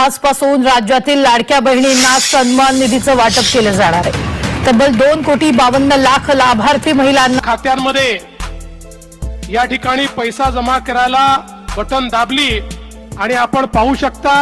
आजपासून राज्यातील लाडक्या बहिणींना सन्मान निधीचं वाटप केलं जाणार आहे। तब्बल 2,52,00,000 लाभार्थी महिलांना खात्यांमध्ये या ठिकाणी पैसा जमा करायला बटन दाबली आणि आपण पाहू शकता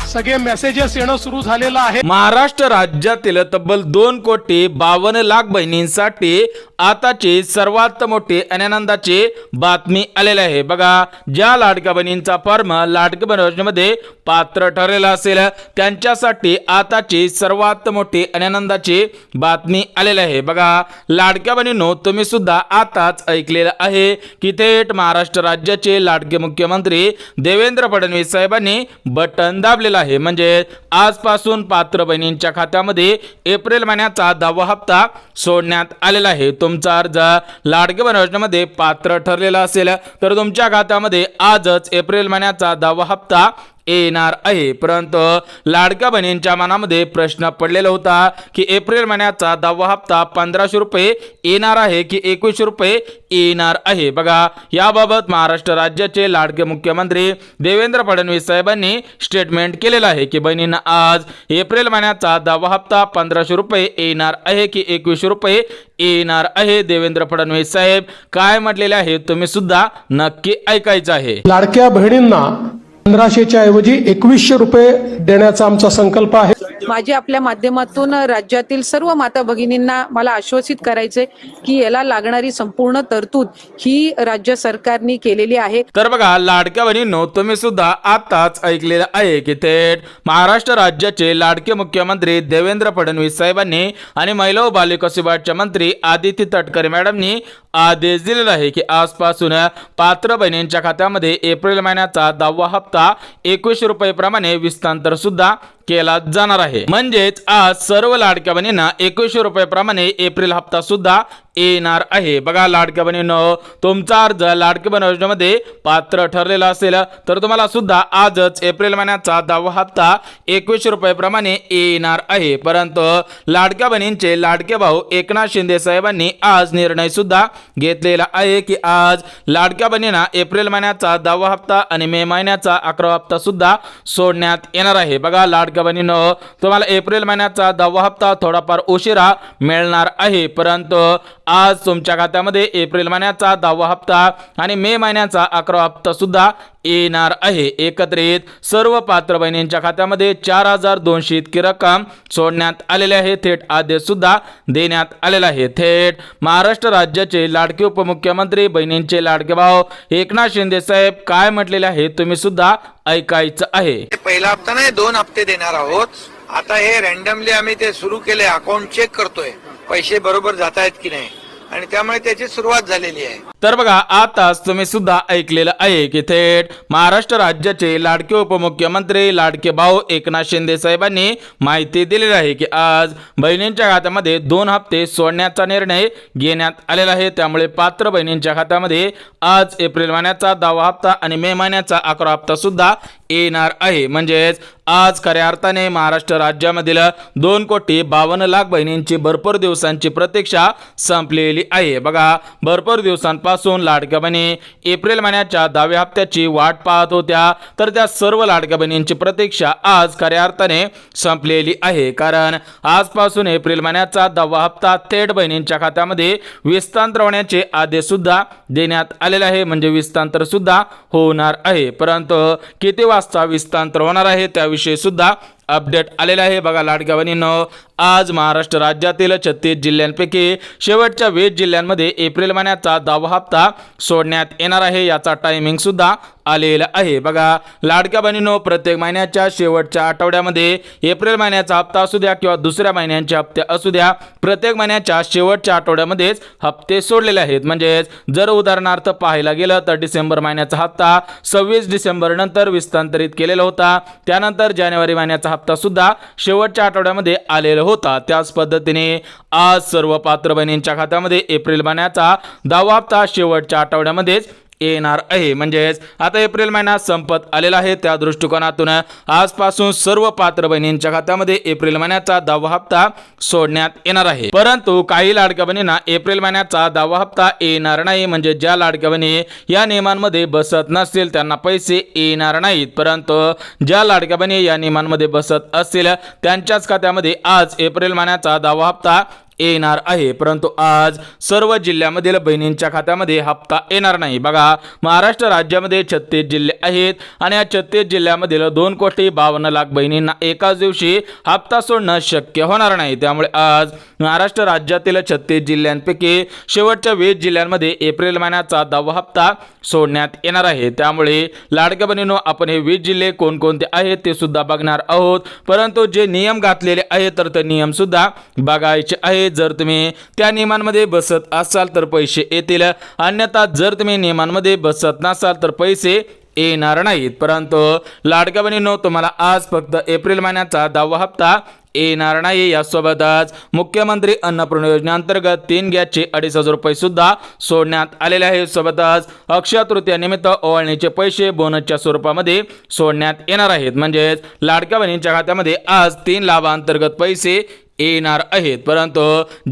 सगळे मेसेजेस येणं सुरू झालेलं आहे। महाराष्ट्र राज्यातील तब्बल 2,52,00,000 बहिणींसाठी आताची सर्वात मोठी आनंदाची बातमी आलेली आहे। बघा, ज्या लाडक्या बहिणींचा फॉर्म लाडकी बहीण योजनेमध्ये पात्र ठरलेला असेल त्यांच्यासाठी आताची सर्वात मोठी आनंदाची बातमी आलेली आहे। बघा, लाडक्या बहिणींनो, तुम्ही सुद्धा आताच ऐकलेलं आहे की थेट महाराष्ट्र राज्याचे लाडके मुख्यमंत्री देवेंद्र फडणवीस साहेबांनी बटन दाबलेलं आहे। म्हणजे आजपासून पात्र बहिणींच्या खात्यामध्ये एप्रिल महिन्याचा 10वा हप्ता सोडण्यात आलेला आहे। तुमचा अर्ज लाडकी बहीण योजनेमध्ये पात्र ठरलेला असेल तर तुमच्या खात्यामध्ये आजच एप्रिल महिन्याचा 10वा हप्ता येणार आहे। परंतु लाडक्या बहिणींच्या मनामध्ये प्रश्न पडलेला होता की एप्रिल महिन्याचा 10वा हप्ता 1,500 रुपये येणार आहे की 2,100 रुपये येणार आहे। बघा, याबाबत महाराष्ट्र राज्याचे लाडके मुख्यमंत्री देवेंद्र फडणवीस साहेबांनी स्टेटमेंट केलेलं आहे की बहिणींना आज एप्रिल महिन्याचा 10वा हप्ता 1,500 रुपये येणार आहे की 2,100 रुपये येणार आहे। देवेंद्र फडणवीस साहेब काय म्हटलेले आहे तुम्ही सुद्धा नक्की ऐकायचं आहे। लाडक्या बहिणींना 1,500च्या ऐवजी 2,100 रुपये देण्याचा आमचा संकल्प आहे। माझी आपल्या माध्यमातून राज्यातील सर्व माता भगिनींना मला आश्वासित करायचे की याला लागणारी संपूर्ण तरतूद ही राज्य सरकारने केलेली आहे। तर बघा, लाडक्या बहिणींनो, तुम्ही सुद्धा आताच ऐकलेलं आहे की थेट महाराष्ट्र राज्याचे लाडके मुख्यमंत्री देवेंद्र फडणवीस साहेबांनी आणि महिला व बालविकास विभागाच्या मंत्री आदिती तटकरे मॅडमनी आदेश दिलेला आहे की आजपासून पात्र बहिणींच्या खात्यामध्ये एप्रिल महिन्याचा 10वा हप्ता 2,100 रुपये प्रमाणे विस्तांतर सुद्धा केला जाणार आहे। म्हणजेच आज सर्व लाडक्या बहिणींना 2,100 रुपये प्रमाणे एप्रिल हप्ता सुद्धा येणार आहे। बघा लाडक्या बहिणींनो, तुमचा अर्ज लाडकी बहीण योजनेमध्ये पात्र ठरलेला असेल तर तुम्हाला सुद्धा आजच एप्रिल महिन्याचा 10वा हप्ता 2,100 रुपये प्रमाणे येणार आहे। परंतु लाडक्या बहिणींचे लाडके भाऊ एकनाथ शिंदे साहेबांनी आज निर्णय सुद्धा घेतलेला आहे की आज लाडक्या बहिणींना एप्रिल महिन्याचा 10वा हप्ता आणि मे महिन्याचा 11वा हप्ता सुद्धा सोडण्यात येणार आहे। बघा लाडक्या बहिणींनो, तुम्हाला एप्रिल महिन्याचा 10वा हप्ता थोडाफार उशिरा मिळणार आहे, परंतु आज तुमच्या खात्यामध्ये एप्रिल महिन्याचा 10वा हप्ता आणि मे महिन्याचा 11वा हप्ता सुद्धा येणार आहे। एकत्रित सर्व पात्र बहिणींच्या खात्यामध्ये 4,200 इतकी रक्कम सोडण्यात आलेली आहे। थेट आदेश सुद्धा देण्यात आलेला आहे। थेट महाराष्ट्र राज्याचे लाडके उपमुख्यमंत्री बहिणींचे लाडके भाऊ एकनाथ शिंदे साहेब काय म्हटलेले आहे तुम्ही सुद्धा ऐकायचं आहे। पहिला हप्ता नाही, 2 हप्ते देणार आहोत। आता हे रॅन्डमली आम्ही ते सुरू केले, अकाउंट चेक करतोय पैसे बरोबर जात आहेत की नाही, आणि त्यामुळे त्याची सुरुवात झालेली आहे। तर बघा, आताच तुम्ही सुद्धा ऐकलेलं आहे की थेट महाराष्ट्र राज्याचे लाडके उपमुख्यमंत्री लाडके भाऊ एकनाथ शिंदे साहेबांनी माहिती दिलेली आहे की आज बहिणींच्या खात्यामध्ये 2 हप्ते सोडण्याचा निर्णय घेण्यात आलेला आहे। त्यामुळे पात्र बहिणींच्या खात्यामध्ये आज एप्रिल महिन्याचा 10वा हप्ता आणि मे महिन्याचा 11वा हप्ता सुद्धा येणार आहे। म्हणजेच आज खऱ्या अर्थाने महाराष्ट्र राज्यामधील 2,52,00,000 बहिणींची भरपूर दिवसांची प्रतीक्षा संपलेली आहे। बघा, भरपूर दिवसांपासून लाडक्या बहिणी एप्रिल महिन्याच्या 10व्या हप्त्याची वाट पाहत होत्या, तर त्या सर्व लाडक्या बहिणींची प्रतीक्षा आज खऱ्या अर्थाने संपलेली आहे। कारण आजपासून एप्रिल महिन्याचा 10वा हप्ता थेट बहिणींच्या खात्यामध्ये विस्तांतर होण्याचे आदेश सुद्धा देण्यात आलेले आहे। म्हणजे विस्तांतर सुद्धा होणार आहे, परंतु किती वाजता विस्तांतर होणार आहे त्याविषयी सुद्धा अपडेट आलेला आहे। बघा लाडक्या बहिणींनो, आज महाराष्ट्र राज्यातील 36 जिल्ह्यांपैकी शेवटच्या 20 जिल्ह्यांमध्ये एप्रिल महिन्याचा 10वा हप्ता सोडण्यात येणार आहे। याचा टायमिंग सुद्धा आलेला आहे। बघा लाडक्या बहिणींनो, प्रत्येक महिन्याच्या शेवटच्या आठवड्यामध्ये एप्रिल महिन्याचा हप्ता असू द्या किंवा दुसऱ्या महिन्यांचे हप्ते असू द्या, प्रत्येक महिन्याच्या शेवटच्या आठवड्यामध्येच हप्ते सोडलेले आहेत। म्हणजेच जर उदाहरणार्थ पाहायला गेलं तर डिसेंबर महिन्याचा हप्ता 26 डिसेंबर नंतर विस्तांतरित केलेला होता, त्यानंतर जानेवारी महिन्याचा हप्ता सुद्धा शेवटच्या आठवड्यामध्ये आलेला होता। त्याच पद्धतीने आज सर्व पात्र बहिणींच्या खात्यामध्ये एप्रिल महिन्याचा 10वा हप्ता शेवटच्या आठवड्यामध्येच येणार आहे. म्हणजेच आता एप्रिल महिना संपत आलेला आहे. त्या दृष्टिकोनातून आजपासून सर्व पात्र बहिणींच्या खात्यामध्ये एप्रिल महिन्याचा 10वा हप्ता सोडण्यात येणार आहे. परंतु काही लाडक्या बहिणींना एप्रिल महिन्याचा 10वा हप्ता येणार नाही. म्हणजे ज्या लाडक्या बहिणी या नियमांमध्ये बसत नसतील त्यांना पैसे येणार नाहीत. परंतु ज्या लाडक्या बहिणी या नियमांमध्ये बसत असतील त्यांच्याच खात्यामध्ये आज एप्रिल महिन्याचा 10वा हप्ता येणार आहे. परंतु आज सर्व जिल्ह्यामधील बहिणींच्या खात्यामध्ये हप्ता येणार नाही. बघा, महाराष्ट्र राज्यामध्ये 36 जिल्हे आहेत आणि या 36 जिल्ह्यामधील 2,52,00,000 बहिणींना एकाच दिवशी हप्ता सोडणं शक्य होणार नाही. त्यामुळे आज महाराष्ट्र राज्यातील 36 जिल्ह्यांपैकी शेवटच्या 20 जिल्ह्यांमध्ये एप्रिल महिन्याचा 10वा हप्ता सोडण्यात येणार आहे. त्यामुळे लाडक्या बहिणींनो, आपण हे 20 जिल्हे कोणकोणते आहेत ते सुद्धा बघणार आहोत. परंतु जे नियम घातलेले आहेत तर ते नियम सुद्धा बघायचे आहेत. जर तुम्ही त्या नियमांमध्ये बसत असाल तर पैसे येतील, अन्यथा जर तुम्ही नियमांमध्ये बसत नसाल तर पैसे येणार नाहीत. परंतु लाडक्या बहिणींनो, तुम्हाला आज फक्त एप्रिल महिन्याचा 10वा हप्ता येणार नाही. यासोबतच मुख्यमंत्री अन्नपूर्णा योजनेअंतर्गत 3 गॅसचे 2,500 रुपये सुद्धा सोडण्यात आलेले आहे. सोबतच अक्षय तृतीयानिमित्त ओवाळणीचे पैसे बोनसच्या स्वरूपामध्ये सोडण्यात येणार आहेत. म्हणजेच लाडक्या बहिणींच्या खात्यामध्ये आज 3 लाभांतर्गत पैसे येणार आहेत. परंतु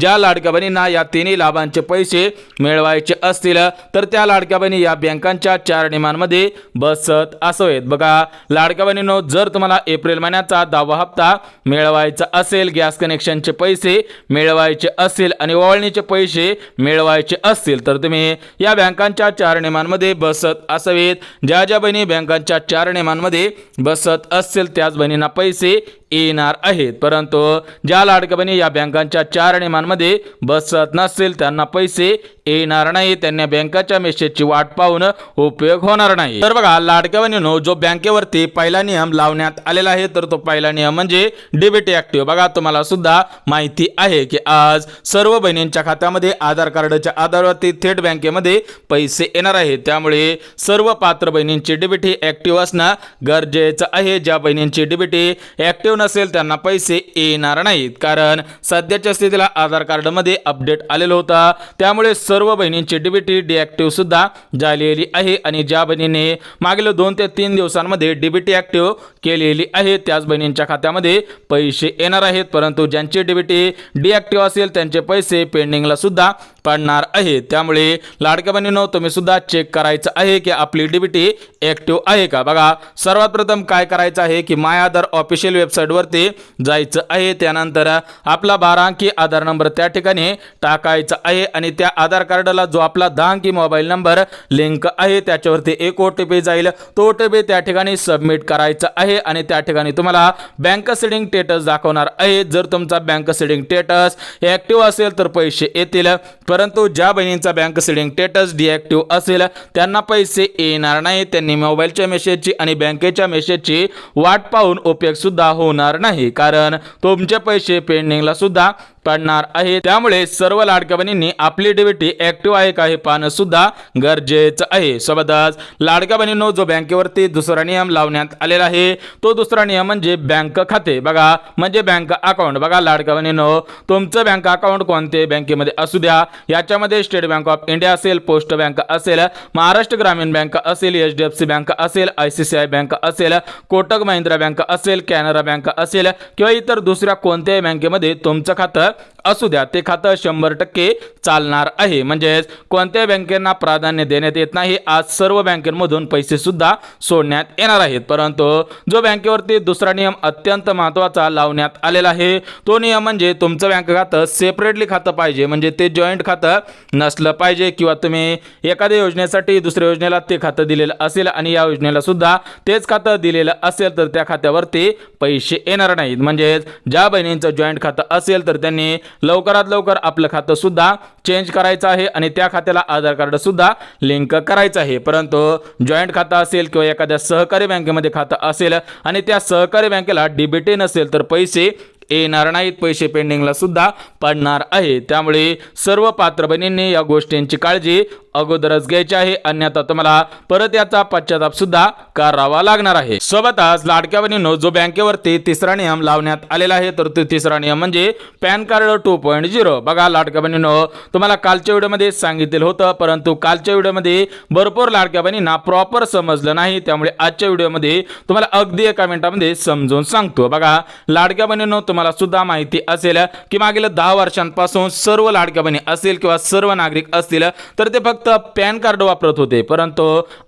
ज्या लाडक्या बहिणींना या तिन्ही लाभांचे पैसे मिळवायचे असतील तर त्या लाडक्या बहिणी या बँकांच्या 4 नियमांमध्ये बसत असावेत. बघा लाडक्या बहिणींनो, जर तुम्हाला एप्रिल महिन्याचा 10वा हप्ता मिळवायचा असेल, गॅस कनेक्शनचे पैसे मिळवायचे असतील आणि ओवाळणीचे पैसे मिळवायचे असतील तर तुम्ही या बँकांच्या 4 नियमांमध्ये बसत असावेत. ज्या ज्या बहिणी बँकांच्या 4 नियमांमध्ये बसत असतील त्याच बहिणींना पैसे येणार आहेत. परंतु ज्या लाडक्या बहिणी या बँकांच्या 4 नियमांमध्ये बसत नसतील त्यांना पैसे येणार नाही. त्यांना बँकाच्या मेसेजची वाट पाहून उपयोग होणार नाही. तर बघा लाडक्या बहिणींनो, जो बँकेवरती पहिला नियम लावण्यात आलेला आहे तर तो पहिला नियम म्हणजे डीबीटी ऍक्टिव्ह. बघा, तुम्हाला सुद्धा माहिती आहे की आज सर्व बहिणींच्या खात्यामध्ये आधार कार्डच्या आधारावरती थेट बँकेमध्ये पैसे येणार आहेत. त्यामुळे सर्व पात्र बहिणींची डीबीटी ऍक्टिव्ह असणं गरजेचं आहे. ज्या बहिणींची डीबीटी ऍक्टिव्ह नसेल त्यांना पैसे येणार नाहीत, कारण सध्याच्या स्थितीला आधार कार्डमध्ये अपडेट आलेलं होतं. त्यामुळे सर्व बहिणींची डीबीटी डिॲक्टिव्ह सुद्धा झालेली आहे आणि ज्या बहिणीने मागील 2 ते 3 दिवसांमध्ये डीबीटी ऍक्टिव्ह केलेली आहे त्याच बहिणींच्या खात्यामध्ये पैसे येणार आहेत. परंतु ज्यांची डीबीटी डिॲक्टिव्ह असेल त्यांचे पैसे पेंडिंगला सुद्धा पडणार आहेत. त्यामुळे लाडक्या बहिणींनो, तुम्ही सुद्धा चेक करायचं आहे की आपली डीबीटी ऍक्टिव्ह आहे का. बघा, सर्वात प्रथम काय करायचं आहे की माय आधार ऑफिशियल वेबसाईटवरती जायचं आहे. त्यानंतर आपला 12 अंकी आधार नंबर त्या ठिकाणी टाकायचा आहे आणि त्या आधार कार्डला जो आपला 10 अंकी मोबाईल नंबर लिंक आहे त्याच्यावरती एक OTP जाईल. तो OTP त्या ठिकाणी सबमिट करायचा आहे आणि त्या ठिकाणी तुम्हाला बँक सेटिंग स्टेटस दाखवणार आहे. जर तुमचा बँक सेटिंग स्टेटस ऍक्टिव्ह असेल तर पैसे येतील. परंतु ज्या बहिणींचा बँक सेटिंग स्टेटस डिॲक्टिव्ह असेल त्यांना पैसे येणार नाही. त्यांनी मोबाईलच्या मेसेजची आणि बँकेच्या मेसेजची वाट पाहून उपयोग सुद्धा होणार नाही, कारण तुमचे पैसे पेंडिंगला सुद्धा पडणार आहे. त्यामुळे सर्व लाडक्या बहिणींनी आपली डीबीटी ऍक्टिव्ह आहे का हे पाहणं सुद्धा गरजेचं आहे. सोबतच लाडक्या बहिणींनो, जो बँकेवरती दुसरा नियम लावण्यात आलेला आहे तो दुसरा नियम म्हणजे बँक खाते. बघा, म्हणजे बँक अकाउंट. बघा लाडक्या बहिणींनो, तुमचं बँक अकाउंट कोणत्याही बँकेमध्ये असू द्या, याच्यामध्ये स्टेट बँक ऑफ इंडिया असेल, पोस्ट बँक असेल, महाराष्ट्र ग्रामीण बँक असेल, HDFC बँक असेल, ICICI बँक असेल, कोटक महिंद्रा बँक असेल, कॅनरा बँक असेल किंवा इतर दुसऱ्या कोणत्याही बँकेमध्ये तुमचं खातं असू द्या, ते खातं 100% चालणार आहे. म्हणजेच कोणत्याही बँकेंना प्राधान्य देण्यात येत नाही. आज सर्व बँकेमधून पैसे सुद्धा सोडण्यात येणार आहेत. परंतु जो बँकेवरती दुसरा नियम अत्यंत महत्त्वाचा लावण्यात आलेला आहे तो नियम म्हणजे तुमचं बँक खातं सेपरेटली खातं पाहिजे. म्हणजे ते जॉईंट खातं नसलं पाहिजे किंवा तुम्ही एखाद्या योजनेसाठी दुसऱ्या योजनेला ते खातं दिलेलं असेल आणि या योजनेला सुद्धा तेच खातं दिलेलं असेल तर त्या खात्यावरती पैसे येणार नाहीत. म्हणजेच ज्या बहिणींचं जॉईंट खातं असेल तर त्यांनी लवकरात लवकर आपलं खातं सुद्धा चेंज करायचं आहे आणि त्या खात्याला आधार कार्ड सुद्धा लिंक करायचं आहे. परंतु जॉईंट खातं असेल किंवा एखाद्या सहकारी बँकेमध्ये खातं असेल आणि त्या सहकारी बँकेला डीबीटी नसेल तर पैसे येणार नाहीत, पैसे पेंडिंगला सुद्धा पडणार आहे. त्यामुळे सर्व पात्र बहिणींनी या गोष्टींची काळजी अगोदरच घ्यायची आहे, अन्यथा तुम्हाला परत याचा पश्चाताप सुद्धा करावा लागणार आहे. सोबतच लाडक्या बहिणींनो, जो बँकेवरती तिसरा नियम लावण्यात आलेला आहे, तर तो तिसरा नियम म्हणजे पॅन कार्ड 2.0. बघा लाडक्या बहिणींनो, तुम्हाला कालच्या व्हिडिओमध्ये सांगितलेलं होतं, परंतु कालच्या व्हिडिओमध्ये भरपूर लाडक्या बहिणींना प्रॉपर समजलं नाही, त्यामुळे आजच्या व्हिडिओमध्ये तुम्हाला अगदी एका मिनिटामध्ये समजून सांगतो. बघा लाडक्या बहिणींनो, तुम्हाला सुद्धा माहिती असेल की मागील 10 वर्षांपासून सर्व लाडक्या बहिणी असतील किंवा सर्व नागरिक असतील तर ते फक्त पॅन कार्ड वापरत होते, परंतु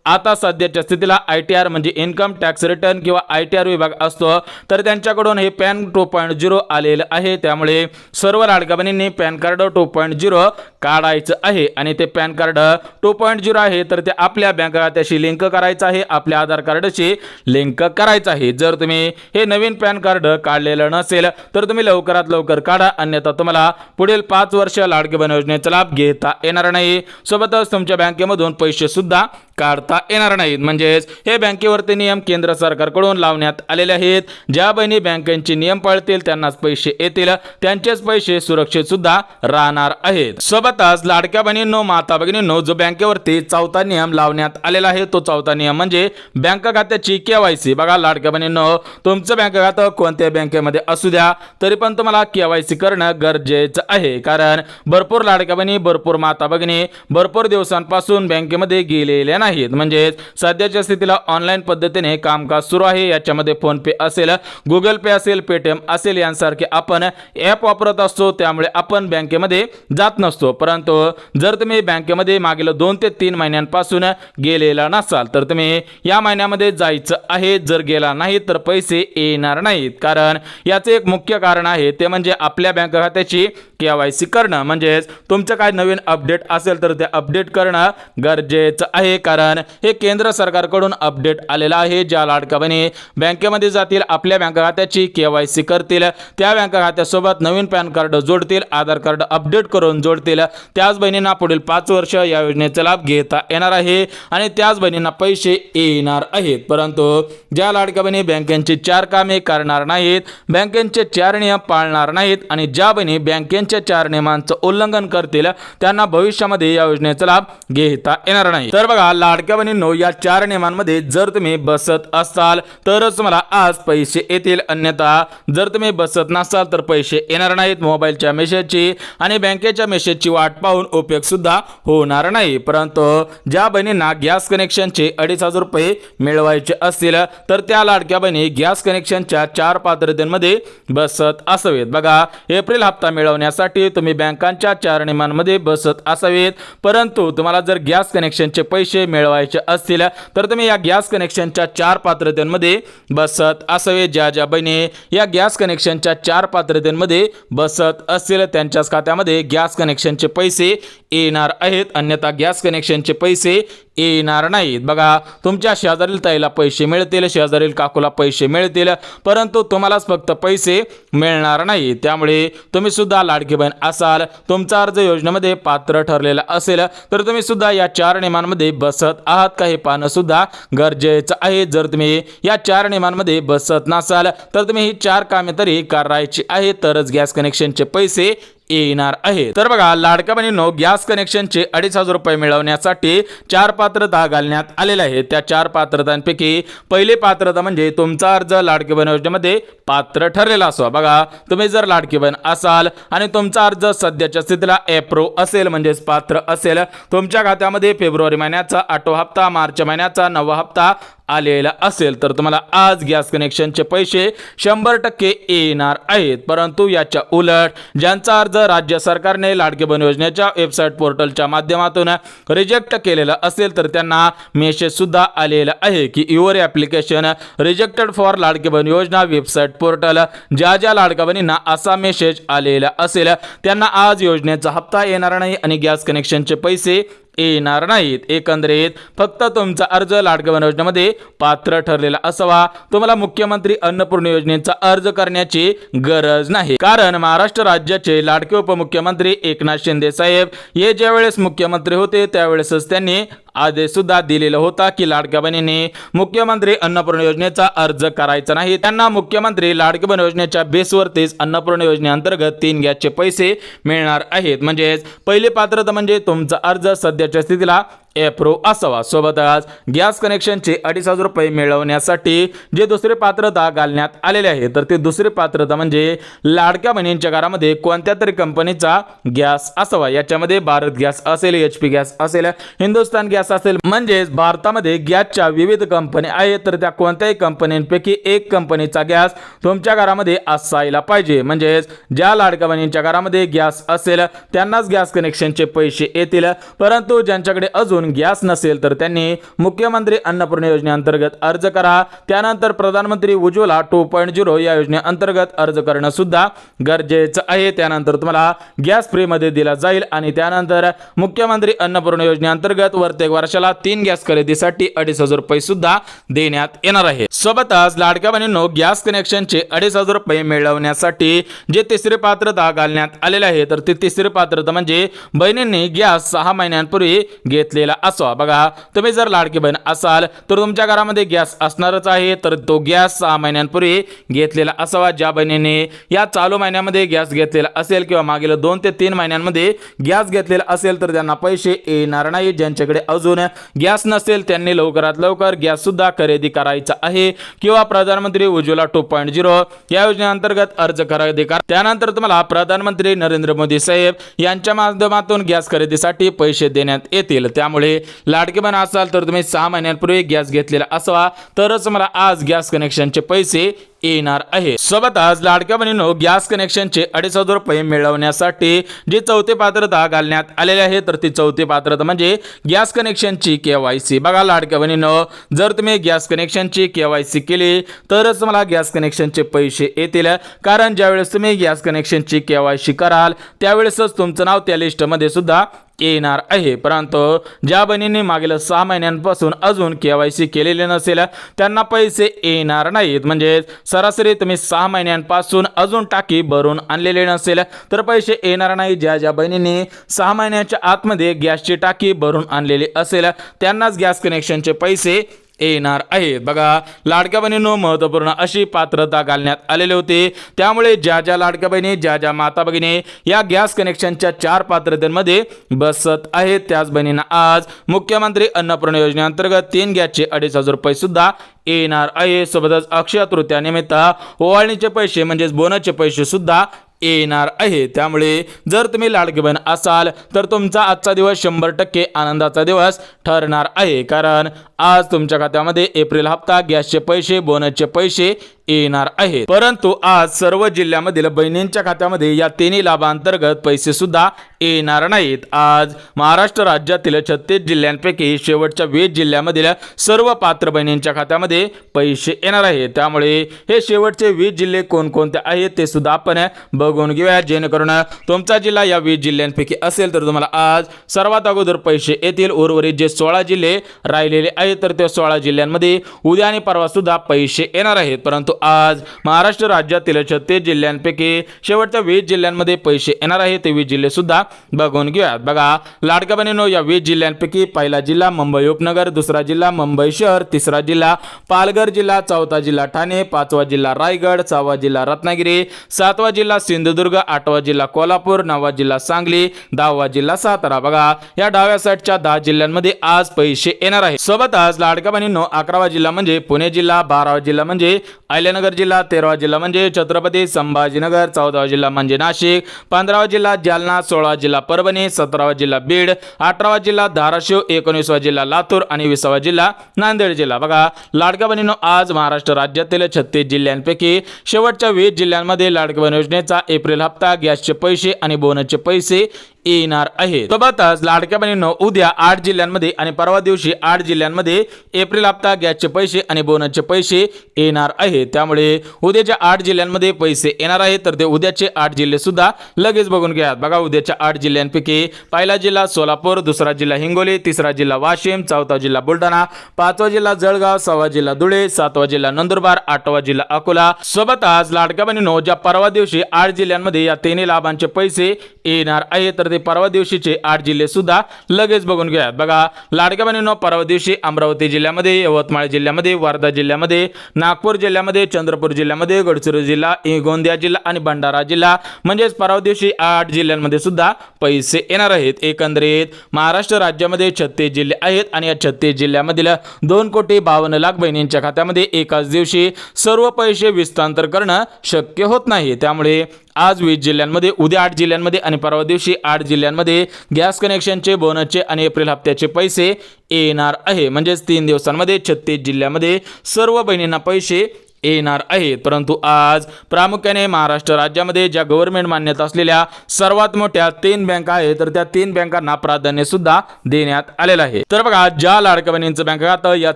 आता सध्याच्या स्थितीला ITR म्हणजे इन्कम टॅक्स रिटर्न किंवा ITR विभाग असतो, तर त्यांच्याकडून हे पॅन 2.0 आलेलं आहे. त्यामुळे सर्व लाडक्या बहिणींनी पॅन कार्ड 2.0 काढायचं आहे आणि ते पॅन कार्ड 2.0 आहे तर ते आपल्या बँक खात्याशी लिंक करायचं आहे, आपल्या आधार कार्डशी लिंक करायचं आहे. जर तुम्ही हे नवीन पॅन कार्ड काढलेलं नसेल तर तुम्ही लवकरात लवकर काढा, अन्यथा तुम्हाला पुढील 5 वर्ष लाडकी बहीण योजनेचा लाभ घेता येणार नाही. सोबतच तुमच्या बँकेमधून पैसे सुद्धा काढता येणार नाहीत. म्हणजेच हे बँकेवरती नियम केंद्र सरकारकडून लावण्यात आलेले आहेत. ज्या बहिणी बँकेचे नियम पाळतील त्यांनाच पैसे येतील, त्यांचेच पैसे सुरक्षित सुद्धा राहणार आहेत. सोबतच लाडक्या बहिणींनो, माता भगिनींनो, जो बँकेवरती चौथा नियम लावण्यात आलेला आहे तो चौथा नियम म्हणजे बँक खात्याची KYC. बघा लाडक्या बहिणींनो, तुमचं बँक खातं कोणत्या बँकेमध्ये असू द्या तरी पण तुम्हाला KYC करणं गरजेचं आहे, कारण भरपूर लाडक्या बहिणी, भरपूर माता भगिनी भरपूर दिवसांपासून बँकेमध्ये गेलेल्या नाहीत. म्हणजे सध्याच्या स्थितीला ऑनलाईन पद्धतीने कामकाज सुरू आहे. याच्यामध्ये फोन पे असेल, गुगल पे असेल, पेटीएम असेल, यांसारखे आपण ॲप वापरत असतो, त्यामुळे आपण बँकेमध्ये जात नसतो. परंतु जर तुम्ही बँकेमध्ये मागील 2 ते 3 महिन्यांपासून गेलेला नसाल तर तुम्ही या महिन्यामध्ये जायचं आहे. जर गेला नाही तर पैसे येणार नाहीत, कारण याचे एक मुख्य कारण आहे ते म्हणजे आपल्या बँक खात्याची KYC करणं. म्हणजेच तुमचं काय नवीन अपडेट असेल तर ते अपडेट करणं गरजेचं आहे, कारण हे केंद्र सरकारकडून अपडेट आलेलं आहे. ज्या लाडक्या बहिणी बँकेमध्ये जातील, आपल्या बँक खात्याची KYC करतील, त्या बँक खात्यासोबत नवीन पॅन कार्ड जोडतील, आधार कार्ड अपडेट करून जोडतील, त्याच बहिणींना पुढील 5 वर्ष या योजनेचा लाभ घेता येणार आहे आणि त्याच बहिणींना पैसे येणार आहेत. परंतु ज्या लाडक्या बहिणी बँकेची 4 कामे करणार नाहीत, बँकेचे 4 नियम पाळणार नाहीत आणि ज्या बहिणी बँकेच्या 4 नियमांचं उल्लंघन करतील त्यांना भविष्यामध्ये या योजनेचा लाभ घेता येणार नाही. तर बघा लाडक्या बहिणींनो, या 4 नियमांमध्ये जर तुम्ही बसत असाल तरच तुम्हाला आज पैसे येतील, अन्यथा जर तुम्ही बसत नसाल तर पैसे येणार नाहीत. मोबाईलच्या मेसेजची आणि बँकेच्या मेसेजची वाट पाहून उपयोग सुद्धा होणार नाही. परंतु ज्या बहिणींना गॅस कनेक्शनचे 2,500 रुपये मिळवायचे असतील तर त्या लाडक्या बहिणी गॅस कनेक्शनच्या 4 पात्रतेमध्ये बसत असावेत. बघा एप्रिल हप्ता मिळवण्यासाठी तुम्ही बँकांच्या 4 नियमांमध्ये बसत असावेत, परंतु तुम्हाला जर गॅस कनेक्शनचे पैसे मिळवायचे असतील तर तुम्ही या गॅस कनेक्शनच्या 4 पात्रतेमध्ये बसत असावे. ज्या बहिणी या गॅस कनेक्शनच्या 4 पात्रतेमध्ये बसत असतील त्यांच्याच खात्यामध्ये गॅस कनेक्शनचे पैसे येणार आहेत, अन्यथा गॅस कनेक्शनचे पैसे येणार नाहीत. बघा तुमच्या शेजारील ताईला पैसे मिळतील, शेजारील काकूला पैसे मिळतील, परंतु तुम्हालाच फक्त पैसे मिळणार नाही. त्यामुळे तुम्ही सुद्धा लाडकी बहीण असाल, तुमचा अर्ज योजनेमध्ये पात्र ठरलेला असेल तर तुम्ही सुद्धा या 4 नियमांमध्ये बसत आहात का हे पाहणं सुद्धा गरजेचं आहे. जर तुम्ही या 4 नियमांमध्ये बसत नसाल तर तुम्ही ही 4 कामे तरी करायची आहे, तरच गॅस कनेक्शनचे पैसे येणार आहे. तर बघा लाडक्या बहिणींनो, गॅस कनेक्शनचे 2,500 रुपये मिळवण्यासाठी 4 पात्रता घालण्यात आलेल्या आहेत. त्या 4 पात्रतांपैकी पहिली पात्रता म्हणजे तुमचा अर्ज लाडकी बहीण योजनेमध्ये पात्र ठरलेला असावा. बघा तुम्ही जर लाडकी बहीण असाल आणि तुमचा अर्ज सध्याच्या स्थितीला अप्रूव्ह असेल म्हणजेच पात्र असेल, तुमच्या खात्यामध्ये फेब्रुवारी महिन्याचा 8वा हप्ता, मार्च महिन्याचा 9वा हप्ता आलेला असेल तर तुम्हाला आज गॅस कनेक्शनचे पैसे 100% येणार आहेत. परंतु याच्या उलट ज्यांचा अर्ज राज्य सरकारने लाडकी बहीण योजनेच्या वेबसाईट पोर्टलच्या माध्यमातून रिजेक्ट केलेला असेल तर त्यांना मेसेज सुद्धा आलेला आहे की your application rejected for Ladki Bahin योजना वेबसाईट पोर्टल. ज्या लाडक्या बहिणींना असा मेसेज आलेला असेल त्यांना आज योजनेचा हप्ता येणार नाही आणि गॅस कनेक्शनचे पैसे येणार नाहीत. एकंदरीत फक्त तुमचा अर्ज लाडकी बहीण योजनेमध्ये पात्र ठरलेला असावा. तुम्हाला मुख्यमंत्री अन्नपूर्णा योजनेचा अर्ज करण्याची गरज नाही, कारण महाराष्ट्र राज्याचे लाडके उपमुख्यमंत्री एकनाथ शिंदे साहेब हे ज्यावेळेस मुख्यमंत्री होते त्यावेळेसच त्यांनी आदेश सुद्धा दिलेला होता की लाडक्या बहिणींनी मुख्यमंत्री अन्नपूर्णा योजनेचा अर्ज करायचा नाही. त्यांना मुख्यमंत्री लाडकी बहीण योजनेच्या बेसवरतीच अन्नपूर्णा योजनेअंतर्गत 3 गॅसचे पैसे मिळणार आहेत. म्हणजेच पहिली पात्रता म्हणजे तुमचा अर्ज सध्याच्या स्थितीला अप्रूव्ह असावा. सोबतच गॅस कनेक्शनचे 2,500 रुपये मिळवण्यासाठी जे दुसरी पात्रता घालण्यात आलेले आहे तर ते दुसरी पात्रता म्हणजे लाडक्या बहिणींच्या घरामध्ये कोणत्या तरी कंपनीचा गॅस असावा. याच्यामध्ये भारत गॅस असेल, HP गॅस असेल, हिंदुस्तान गॅस असेल. म्हणजेच भारतामध्ये गॅसच्या विविध कंपन्या आहेत तर त्या कोणत्याही कंपन्यांपैकी एक कंपनीचा गॅस तुमच्या घरामध्ये असायला पाहिजे. म्हणजेच ज्या लाडक्या बहिणींच्या घरामध्ये गॅस असेल त्यांनाच गॅस कनेक्शनचे पैसे येतील. परंतु ज्यांच्याकडे अजून गॅस नसेल तर त्यांनी मुख्यमंत्री अन्नपूर्णा योजनेअंतर्गत अर्ज करा. त्यानंतर प्रधानमंत्री उज्ज्वला 2.0 या योजनेअंतर्गत अर्ज करणं सुद्धा गरजेचं आहे. त्यानंतर तुम्हाला गॅस फ्री मध्ये दिला जाईल आणि त्यानंतर मुख्यमंत्री अन्नपूर्णा योजनेअंतर्गत प्रत्येक वर्षाला 3 गॅस खरेदीसाठी 2,500 रुपये सुद्धा देण्यात येणार आहे. सोबतच लाडक्या बहिणींनो गॅस कनेक्शनचे 2,500 रुपये मिळवण्यासाठी जे तिसरी पात्रता घालण्यात आलेले आहे तर ती तिसरी पात्रता म्हणजे बहिणींनी गॅस 6 महिन्यांपूर्वी घेतलेला असावा. बघा तुम्ही जर लाडकी बहीण असाल तर तुमच्या घरामध्ये गॅस असणारच आहे तर तो गॅस 6 महिन्यांपूर्वी घेतलेला असावा. ज्या बहिणीने या चालू महिन्यामध्ये गॅस घेतलेला असेल किंवा मागील 2 ते 3 महिन्यांमध्ये गॅस घेतलेला असेल तर त्यांना पैसे येणार नाही. ज्यांच्याकडे अजून गॅस नसेल त्यांनी लवकरात लवकर गॅस सुद्धा खरेदी करायचा आहे किंवा प्रधानमंत्री उज्ज्वला 2.0 या योजनेअंतर्गत अर्ज खरेदी करा. त्यानंतर तुम्हाला प्रधानमंत्री नरेंद्र मोदी साहेब यांच्या माध्यमातून गॅस खरेदीसाठी पैसे देण्यात येतील. त्यामुळे लाडकी बहीण असाल तर तुम्ही 6 महिन्यांपूर्वी गॅस घेतलेला असावा तरच मला आज गॅस कनेक्शनचे पैसे येणार आहे. सोबतच लाडक्या बहिणींनो गॅस कनेक्शनचे 2,500 रुपये मिळवण्यासाठी जी चौथी पात्रता घालण्यात आलेली आहे तर ती चौथी पात्रता म्हणजे गॅस कनेक्शनची KYC. बघा लाडक्या बहिणींनो जर तुम्ही गॅस कनेक्शनची KYC केली तरच मला गॅस कनेक्शनचे पैसे येतील. कारण ज्यावेळेस तुम्ही गॅस कनेक्शनची KYC कराल त्यावेळेसच तुमचं नाव त्या लिस्टमध्ये सुद्धा येणार आहे. परंतु ज्या बहिणींनी मागील 6 महिन्यांपासून अजून KYC केलेले नसेल त्यांना पैसे येणार नाहीत. म्हणजे सरासरी तुम्ही 6 महिन्यांपासून अजून टाकी भरून आणलेले नसेल तर पैसे येणार नाही. ज्या बहिणींनी 6 महिन्याच्या आतमध्ये गॅसची टाकी भरून आणलेली असेल त्यांनाच गॅस कनेक्शनचे पैसे येणार आहेत. बघा लाडक्या बहिणींनो महत्त्वपूर्ण अशी पात्रता घालण्यात आलेली होती. त्यामुळे ज्या लाडक्या बहिणी ज्या माता भगिनी या गॅस कनेक्शनच्या 4 पात्रतेमध्ये बसत आहेत त्याच बहिणींना आज मुख्यमंत्री अन्नपूर्णा योजनेअंतर्गत 3 गॅसचे 2,500 रुपये सुद्धा येणार आहे. सोबतच अक्षय तृतीयानिमित्त ओवाळणीचे पैसे म्हणजेच बोनसचे पैसे सुद्धा येणार आहे. त्यामुळे जर तुम्ही लाडकी बहीण असाल तर तुमचा आजचा दिवस 100% आनंदाचा दिवस ठरणार आहे. कारण आज तुमच्या खात्यामध्ये एप्रिल हप्ता गॅसचे पैसे बोनसचे पैसे येणार आहेत. परंतु आज सर्व जिल्ह्यामधील बहिणींच्या खात्यामध्ये या 3 लाभांतर्गत पैसे सुद्धा येणार नाहीत. आज महाराष्ट्र राज्यातील 36 जिल्ह्यांपैकी शेवटच्या 20 जिल्ह्यामधील सर्व पात्र बहिणींच्या खात्यामध्ये पैसे येणार आहेत. त्यामुळे हे शेवटचे 20 जिल्हे कोणकोणते आहेत ते सुद्धा आपण बघून घेऊया जेणेकरून तुमचा जिल्हा या 20 जिल्ह्यांपैकी असेल तर तुम्हाला आज सर्वात अगोदर पैसे येतील. उर्वरित जे 16 जिल्हे राहिलेले आहेत तर त्या 16 जिल्ह्यांमध्ये उद्या आणि परवा सुद्धा पैसे येणार आहेत. परंतु आज महाराष्ट्र राज्यातील 36 जिल्ह्यांपैकी शेवटच्या 20 जिल्ह्यांमध्ये पैसे येणार आहेत. ते 20 जिल्हे सुद्धा बघून घेऊयात. बघा लाडक्या बहिणींनो या 20 जिल्ह्यांपैकी पहिला जिल्हा मुंबई उपनगर, दुसरा जिल्हा मुंबई शहर, तिसरा जिल्हा पालघर जिल्हा, चौथा जिल्हा ठाणे, 5वा जिल्हा रायगड, 6वा जिल्हा रत्नागिरी, 7वा जिल्हा सिंधुदुर्ग, 8वा जिल्हा कोल्हापूर, 9वा जिल्हा सांगली, 10वा जिल्हा सातारा. बघा या डाव्या साईडच्या 10 जिल्ह्यांमध्ये आज पैसे येणार आहेत. सोबतच लाडक्या बहिणींनो 11वा जिल्हा म्हणजे पुणे जिल्हा, 12वा जिल्हा म्हणजे अहिल्यानगर जिल्हा, 13वा जिल्हा म्हणजे छत्रपती संभाजीनगर, 14वा जिल्हा म्हणजे नाशिक, 15वा जिल्हा जालना, 16वा जिल्हा परभणी, 17वा जिल्हा बीड, 18वा जिल्हा धाराशिव, 19वा जिल्हा लातूर आणि 20वा जिल्हा नांदेड जिल्हा. बघा लाडक्या बहिणींनो आज महाराष्ट्र राज्यातील 36 जिल्ह्यांपैकी शेवटच्या 20 जिल्ह्यांमध्ये लाडकी बहीण योजनेचा एप्रिल हप्ता गॅसचे पैसे आणि बोनसचे पैसे येणार आहे. सोबतच लाडक्या बहिणींनो उद्या 8 जिल्ह्यांमध्ये आणि परवा दिवशी 8 जिल्ह्यांमध्ये एप्रिल हप्ता गॅसचे पैसे आणि बोनसचे पैसे येणार आहेत. त्यामुळे उद्याच्या 8 जिल्ह्यांमध्ये पैसे येणार आहेत तर ते उद्याचे 8 जिल्हे सुद्धा लगेच बघून घ्या. बघा उद्याच्या 8 जिल्ह्यांपैकी पहिला जिल्हा सोलापूर, दुसरा जिल्हा हिंगोली, तिसरा जिल्हा वाशिम, चौथा जिल्हा बुलढाणा, 5वा जिल्हा जळगाव, 6वा जिल्हा धुळे, 7वा जिल्हा नंदुरबार, 8वा जिल्हा अकोला. सोबतच लाडक्या बहिणींनो ज्या परवा दिवशी 8 जिल्ह्यांमध्ये या 3 लाभांचे पैसे येणार आहेत तर त्याच्यामध्ये परवा दिवशीचे 8 जिल्हे सुद्धा लगेच बघून घ्या. बघा लाडक्या बहिणींनो, परवा दिवशी अमरावती जिल्ह्यामध्ये, यवतमाळ जिल्ह्यामध्ये, वर्धा जिल्ह्यामध्ये, नागपूर जिल्ह्यामध्ये, चंद्रपूर जिल्ह्यामध्ये, गडचिरोली जिल्हा, गोंदिया जिल्हा आणि भंडारा जिल्हा म्हणजेच परवा दिवशी 8 जिल्ह्यांमध्ये सुद्धा पैसे येणार आहेत. एकंदरीत महाराष्ट्र राज्यामध्ये 36 जिल्हे आहेत आणि या 36 जिल्ह्यामधील 2,52,00,000 बहिणींच्या खात्यामध्ये एकाच दिवशी सर्व पैसे हस्तांतर करणं शक्य होत नाही. त्यामुळे आज 20 जिल्ह्यांमध्ये, उद्या 8 जिल्ह्यांमध्ये आणि परवा दिवशी 8 जिल्ह्यांमध्ये गॅस कनेक्शनचे, बोनसचे आणि एप्रिल हप्त्याचे पैसे येणार आहे. म्हणजेच 3 दिवसांमध्ये 36 जिल्ह्यामध्ये सर्व बहिणींना पैसे येणार आहेत. परंतु आज प्रामुख्याने महाराष्ट्र राज्यामध्ये ज्या गव्हर्नमेंट मान्यता असलेल्या सर्वात मोठ्या 3 बँका आहेत, तर त्या 3 बँकांना प्राधान्य सुद्धा देण्यात आलेलं आहे. तर बघा, ज्या लाडक्या बहिणींचं बँक खातं या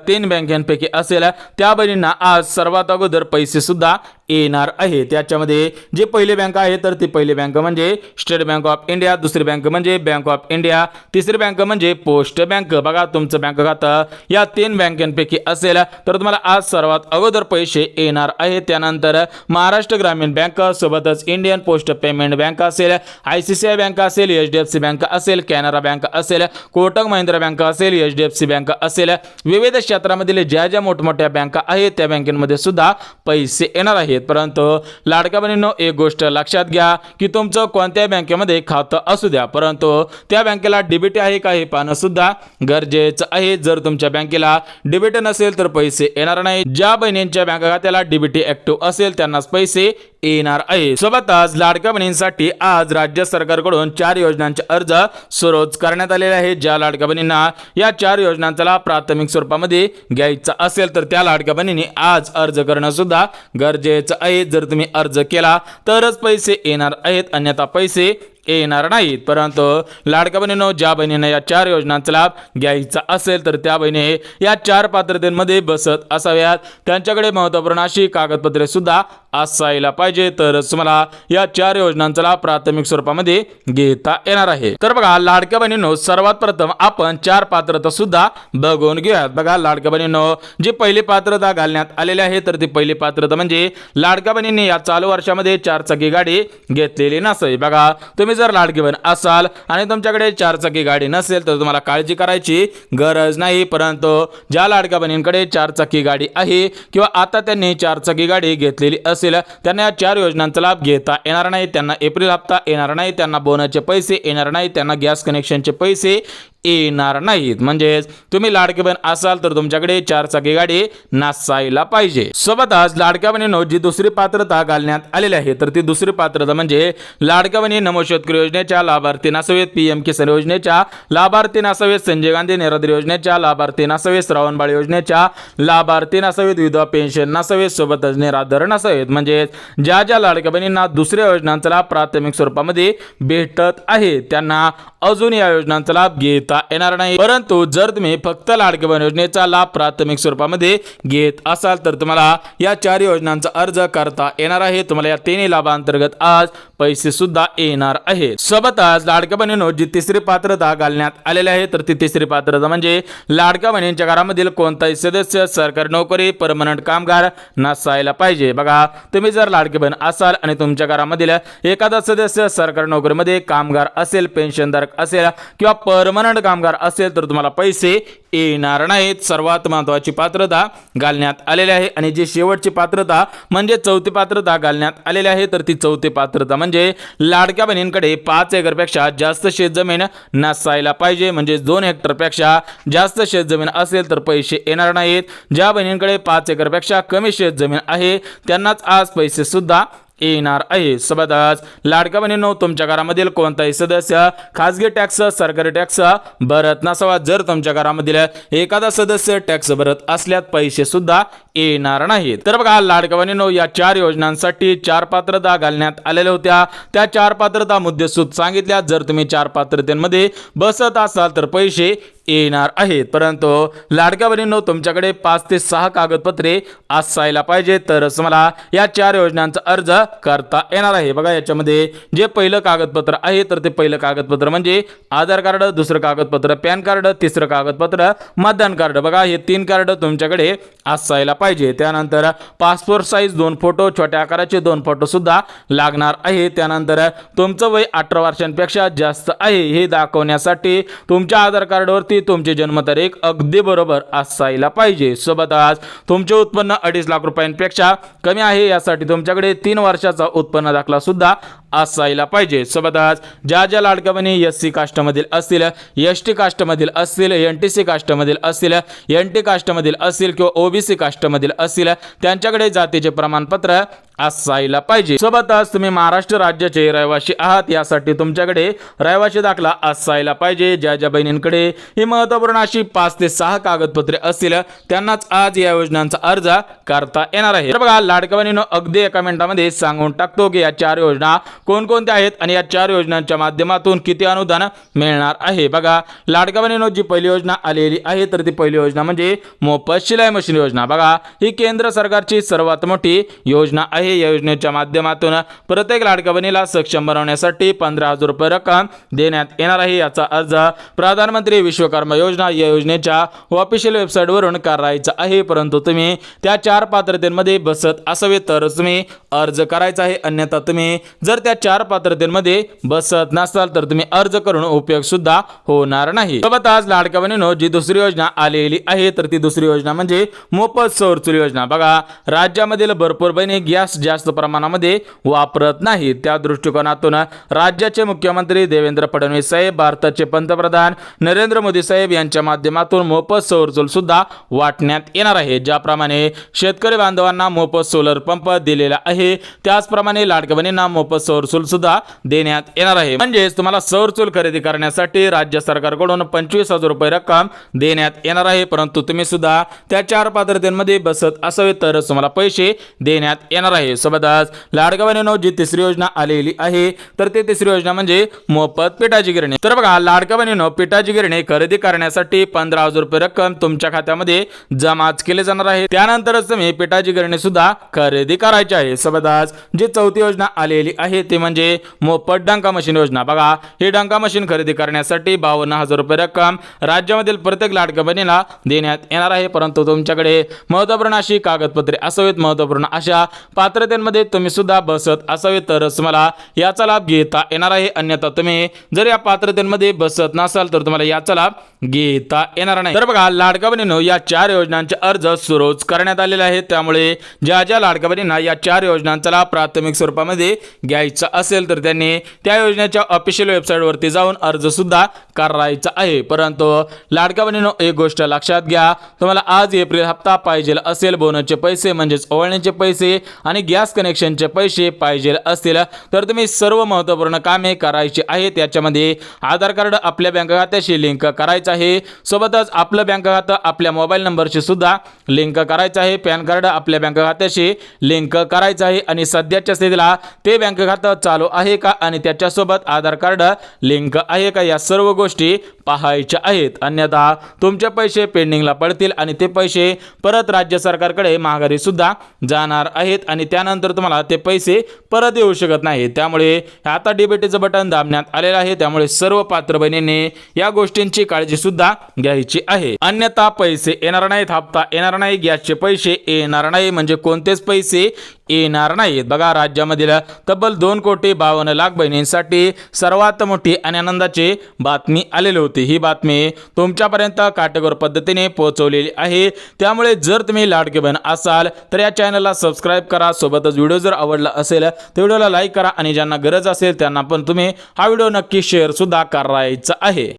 3 बँकांपैकी असेल त्या बहिणींना आज सर्वात अगोदर पैसे सुद्धा येणार आहे. त्याच्यामध्ये जे पहिली बँक आहे तर ती पहिली बँक म्हणजे स्टेट बँक ऑफ इंडिया, दुसरी बँक म्हणजे बँक ऑफ इंडिया, तिसरी बँक म्हणजे पोस्ट बँक. बघा, तुमचं बँक खातं या 3 बँकांपैकी असेल तर तुम्हाला आज सर्वात अगोदर पैसे येणार आहे. त्यानंतर महाराष्ट्र ग्रामीण बँक, सोबतच इंडियन पोस्ट पेमेंट बँक असेल, ICICI बँक असेल, HDFC बँक असेल, कॅनरा बँक असेल, कोटक महिंद्रा बँक असेल, HDFC बँक असेल, विविध क्षेत्रामधील ज्या ज्या मोठमोठ्या बँका आहेत त्या बँकांमध्ये सुद्धा पैसे येणार आहेत. परंतु लाडक्या बहिणींनो, एक गोष्ट लक्षात घ्या की तुमचं कोणत्या बँकेमध्ये खातं असू द्या, परंतु त्या बँकेला डीबीटी आहे का हे पाहणं सुद्धा गरजेचं आहे. जर तुमच्या बँकेला डीबीटी नसेल तर पैसे येणार नाही. ज्या बहिणींच्या बँक खात्याला डीबीटी ऍक्टिव्ह असेल त्यांनाच पैसे येणार आहे. सोबतच लाडक्या बहिणींसाठी आज राज्य सरकारकडून 4 योजनांचे अर्ज सुरू करण्यात आलेले आहेत. ज्या लाडक्या बहिणींना या 4 योजनांचा लाभ प्राथमिक स्वरूपामध्ये घ्यायचा असेल तर त्या लाडक्या बहिणींनी आज अर्ज करणं सुद्धा गरजेचं आहे. जर तुम्ही अर्ज केला तरच पैसे येणार आहेत, अन्यथा पैसे येणार नाहीत. परंतु लाडक्या बहिणींनो, ज्या बहिणींना या 4 योजनांचा लाभ घ्यायचा असेल तर त्या बहिणी या 4 पात्रतेमध्ये बसत असाव्यात. त्यांच्याकडे महत्त्वपूर्ण अशी कागदपत्रे सुद्धा असायला पाहिजे, तरच तुम्हाला या 4 योजनांचा लाभ प्राथमिक स्वरूपामध्ये घेता येणार आहे. तर बघा लाडक्या बहिणींनो, सर्वात प्रथम आपण 4 पात्रता सुद्धा बघून घेऊयात. बघा लाडक्या बहिणींनो, जी पहिली पात्रता घालण्यात आलेली आहे तर ती पहिली पात्रता म्हणजे लाडक्या बहिणींनी या चालू वर्षामध्ये 4 चाकी गाडी घेतलेली नसावी. बघा, तुम्ही जर लाडकी बहीण असाल आणि तुमच्याकडे 4 चाकी गाडी नसेल तर तुम्हाला काळजी करायची गरज नाही. परंतु ज्या लाडक्या बहिणींकडे 4 चाकी गाडी आहे किंवा आता त्यांनी 4 चाकी गाडी घेतलेली असेल त्यांना या 4 योजनांचा लाभ घेता येणार नाही. त्यांना एप्रिल हप्ता येणार नाही, त्यांना बोनसचे पैसे येणार नाही, त्यांना गॅस कनेक्शनचे पैसे येणार नाहीत. म्हणजे तुम्ही लाडकी बहीण असाल तर तुमच्याकडे 4 चाकी गाडी नसायला पाहिजे. सोबतच लाडक्या बहिणींनो, जी दुसरी पात्रता घालण्यात आलेली आहे तर ती दुसरी पात्रता म्हणजे लाडक्या बहिणी नमो शेतकरी योजनेच्या लाभार्थी नसावेत, PM किसान योजनेच्या लाभार्थी नसावेत, संजय गांधी निराधार योजनेच्या लाभार्थी नसावेत, श्रावणबाळ योजनेच्या लाभार्थी नसावेत, विधवा पेन्शन नसावेत, सोबतच निराधार नसावेत. म्हणजे ज्या ज्या लाडक्या बहिणींना दुसऱ्या योजनांचा लाभ प्राथमिक स्वरूपामध्ये भेटत आहे त्यांना अजून या योजनांचा लाभ घेता येणार नाही. परंतु जर तुम्ही फक्त लाडकी बहीण योजनेचा लाभ प्राथमिक स्वरूपामध्ये घेत असाल तर तुम्हाला या 4 योजनांचा अर्ज करता येणार आहे. तुम्हाला या 3 लाभांतर्गत आज पैसे सुद्धा येणार आहेत. सोबतच लाडक्या बहिणींनो, जी तिसरी पात्रता घालण्यात आलेली आहे तर ती तिसरी पात्रता म्हणजे लाडक्या बहिणींच्या घरामधील कोणताही सदस्य सरकारी नोकरी, परमनंट कामगार नसायला पाहिजे. बघा, तुम्ही जर लाडकी बहीण असाल आणि तुमच्या घरामधील एखादा सदस्य सरकारी नोकरीमध्ये कामगार असेल, पेन्शनधारक असेल किंवा परमनंट कामगार असेल तर तुम्हाला पैसे येणार नाहीत. सर्वात महत्त्वाची पात्रता घालण्यात आलेली आहे. आणि जी शेवटची पात्रता म्हणजे 4थी पात्रता घालण्यात आलेली आहे तर ती 4थी पात्रता म्हणजे लाडक्या बहिणींकडे 5 एकरपेक्षा जास्त शेतजमीन नसायला पाहिजे. म्हणजे 2 हेक्टरपेक्षा जास्त शेतजमीन असेल तर पैसे येणार नाहीत. ज्या बहिणींकडे 5 एकरपेक्षा कमी शेतजमीन आहे त्यांनाच आज पैसे सुद्धा येणार आहे. सोबतच लाडक्या बहिणींनो, तुमच्या घरामधील कोणताही सदस्य खासगी टॅक्स, सरकारी टॅक्स भरत नसावा. जर तुमच्या घरामधील एखादा सदस्य टॅक्स भरत असल्यास पैसे सुद्धा येणार नाहीत. तर बघा लाडक्या बहिणींनो, या 4 योजनांसाठी 4 पात्रता घालण्यात आलेल्या होत्या. त्या 4 पात्रता मुद्देसूद सांगितल्या. जर तुम्ही 4 पात्रतेमध्ये बसत असाल तर पैसे येणार आहेत. परंतु लाडक्या बहिणींनो, तुमच्याकडे 5 ते 6 कागदपत्रे असायला पाहिजे तरच मला या 4 योजनांचा अर्ज करता येणार आहे। बघा याच्यामध्ये जे पहिलं कागदपत्र आहे तर ते पहिलं कागदपत्र म्हणजे आधार कार्ड, दुसरं कागदपत्र पॅन कार्ड, तिसरं कागदपत्र मतदान कार्ड। बघा हे 3 कार्ड तुमच्याकडे असायला पाहिजे। त्यानंतर पासपोर्ट साईज 2 फोटो, छोट्या आकाराचे 2 फोटो सुद्धा लागणार आहे। त्यानंतर तुमचं वय 18 वर्षांपेक्षा जास्त आहे हे दाखवण्यासाठी तुमच्या आधार कार्डवरती तुमची जन्मतारीख अगदी बरोबर असायला पाहिजे। सोबतच तुमचे उत्पन्न 2.5 लाख रुपयांपेक्षा कमी आहे यासाठी तुमच्याकडे 3 वर्षाचा उत्पन्न दाखला सुद्धा असायला पाहिजे। सोबतच ज्या लाडक्या बहिणी SC कास्टमधील असतील, ST कास्टमधील असतील, NTC कास्टमधील असतील, NT कास्टमधील असतील किंवा OBC कास्टमधील असतील त्यांच्याकडे जातीचे प्रमाणपत्र असायला पाहिजे। सोबतच तुम्ही महाराष्ट्र राज्याचे रहिवासी आहात यासाठी तुमच्याकडे रहिवासी दाखला असायला पाहिजे। ज्या बहिणींकडे ही महत्त्वपूर्ण अशी 5 ते 6 कागदपत्रे असतील त्यांनाच आज या योजनांचा अर्ज करता येणार आहे। तर बघा लाडक्या बहिणींनो अगदी एका मिनिटामध्ये सांगून टाकतो की या 4 योजना कोणकोणत्या आहेत आणि या 4 योजनांच्या माध्यमातून किती अनुदान मिळणार आहे। बघा लाडक्या बहिणींनो जी पहिली योजना आलेली आहे तर ती पहिली योजना म्हणजे मोफत शिलाई मशीन योजना। बघा ही केंद्र सरकारची सर्वात मोठी योजना आहे। या योजनेच्या माध्यमातून प्रत्येक लाडक्या बहिणीला सक्षम बनवण्यासाठी 15,000 रुपये रक्कम देण्यात येणार आहे। याचा अर्ज प्रधानमंत्री विश्वकर्मा योजना या योजनेच्या ऑफिशियल वेबसाईटवरून करायचा आहे, परंतु तुम्ही त्या 4 पात्रतेमध्ये बसत असावे तर तुम्ही अर्ज करायचा आहे, अन्यथा तुम्ही जर त्या 4 पात्रतेमध्ये बसत नसाल तर तुम्ही अर्ज करून उपयोग सुद्धा होणार नाही। सोबत आज लाडक्या बहिणींनो जी दुसरी योजना आलेली आहे तर ती दुसरी योजना म्हणजे मोफत सौर चूल योजना। बघा राज्यामधील भरपूर बहिणी गॅस जास्त प्रमाणामध्ये वापरत नाही, त्या दृष्टिकोनातून राज्याचे मुख्यमंत्री देवेंद्र फडणवीस साहेब, भारताचे पंतप्रधान नरेंद्र मोदी साहेब यांच्या माध्यमातून मोफत सौर चूल सुद्धा वाटण्यात येणार आहे। ज्याप्रमाणे शेतकरी बांधवांना मोफत सोलर पंप दिलेला आहे त्याचप्रमाणे लाडक्या बहिणींना मोफत सौर चूल सुद्धा देण्यात येणार आहे। म्हणजेच तुम्हाला सौर चूल खरेदी करण्यासाठी राज्य सरकारकडून 25,000 रुपये रक्कम देण्यात येणार आहे, परंतु तुम्ही सुद्धा त्या 4 पात्रतेमध्ये बसत असावे तर तुम्हाला पैसे देण्यात येणार आहे। सोबतच लाडक्या बहिणींनो जी तिसरी योजना आलेली आहे तर ती तिसरी योजना म्हणजे मोफत पिठाची गिरणी। तर बघा लाडक्या बहिणींनो पिठाची गिरणी खरेदी करण्यासाठी 15,000 रुपये रक्कम तुमच्या खात्यामध्ये जमाच केले जाणार आहे, त्यानंतरच तुम्ही पिठाची गिरणी सुद्धा खरेदी करायची आहे। सोबतच जी चौथी योजना आलेली आहे ती म्हणजे मोफत डंका मशीन योजना। बघा ही डंका मशीन खरेदी करण्यासाठी 52,000 रुपये रक्कम राज्यामधील प्रत्येक लाडक्या बहिणीला देण्यात येणार आहे, परंतु तुमच्याकडे महत्त्वपूर्ण अशी कागदपत्रे असावीत, महत्त्वपूर्ण अशा पात्रतेमध्ये तुम्ही सुद्धा बसत असावे तरच तुम्हाला याचा लाभ घेता येणार आहे, अन्यथा तुम्ही जर या पात्रतेमध्ये बसत नसाल तर तुम्हाला याचा लाभ घेता येणार नाही। तर बघा लाडक्या बहिणींनो या 4 योजनांचे अर्ज सुरूच करण्यात आलेले आहेत, त्यामुळे ज्या लाडक्या बहिणींना या 4 योजनांचा लाभ प्राथमिक स्वरूपामध्ये घ्यायचा असेल तर त्यांनी त्या योजनेच्या ऑफिशियल वेबसाईटवरती जाऊन अर्ज सुद्धा करायचा आहे। परंतु लाडक्या बहिणींनो एक गोष्ट लक्षात घ्या, तुम्हाला आज एप्रिल हप्ता पाहिजे असेल, बोनसचे पैसे म्हणजेच ओवाळणीचे पैसे आणि गॅस कनेक्शनचे पैसे पाहिजे असतील तर तुम्ही सर्व महत्त्वपूर्ण कामे करायची आहेत। त्याच्यामध्ये आधार कार्ड आपल्या बँक खात्याशी लिंक करायचं आहे, सोबतच आपलं बँक खातं आपल्या मोबाईल नंबरशी सुद्धा लिंक करायचं आहे, पॅन कार्ड आपल्या बँक खात्याशी लिंक करायचं आहे आणि सध्याच्या स्थितीला ते बँक खातं चालू आहे का आणि त्याच्यासोबत आधार कार्ड लिंक आहे का या सर्व गोष्टी पाहायच्या आहेत, अन्यथा तुमचे पैसे पेंडिंगला पडतील आणि ते पैसे परत राज्य सरकारकडे माघारी सुद्धा जाणार आहेत आणि त्यानंतर तुम्हाला ते पैसे परत येऊ शकत नाही। त्यामुळे आता डीबीटीचं बटन दाबण्यात आलेलं आहे, त्यामुळे सर्व पात्र बहिणींनी या गोष्टींची काळजी सुद्धा घ्यायची आहे, अन्यथा पैसे येणार नाहीत, हप्ता येणार नाही, गॅसचे पैसे येणार नाही, म्हणजे कोणतेच पैसे येणार नाहीत। बघा राज्यामधील तब्बल 2,52,00,000 बहिणींसाठी सर्वात मोठी आणि आनंदाची बातमी आलेली होती। ही बातमी तुमच्यापर्यंत काटेकोर पद्धतीने पोहोचवलेली आहे, त्यामुळे जर तुम्ही लाडके बहीण असाल तर या चॅनलला सबस्क्राईब करा, सोबतच व्हिडिओ जर आवडला असेल तर व्हिडिओला लाईक करा आणि ज्यांना गरज असेल त्यांना पण तुम्ही हा व्हिडिओ नक्की शेअर सुद्धा करायचा आहे।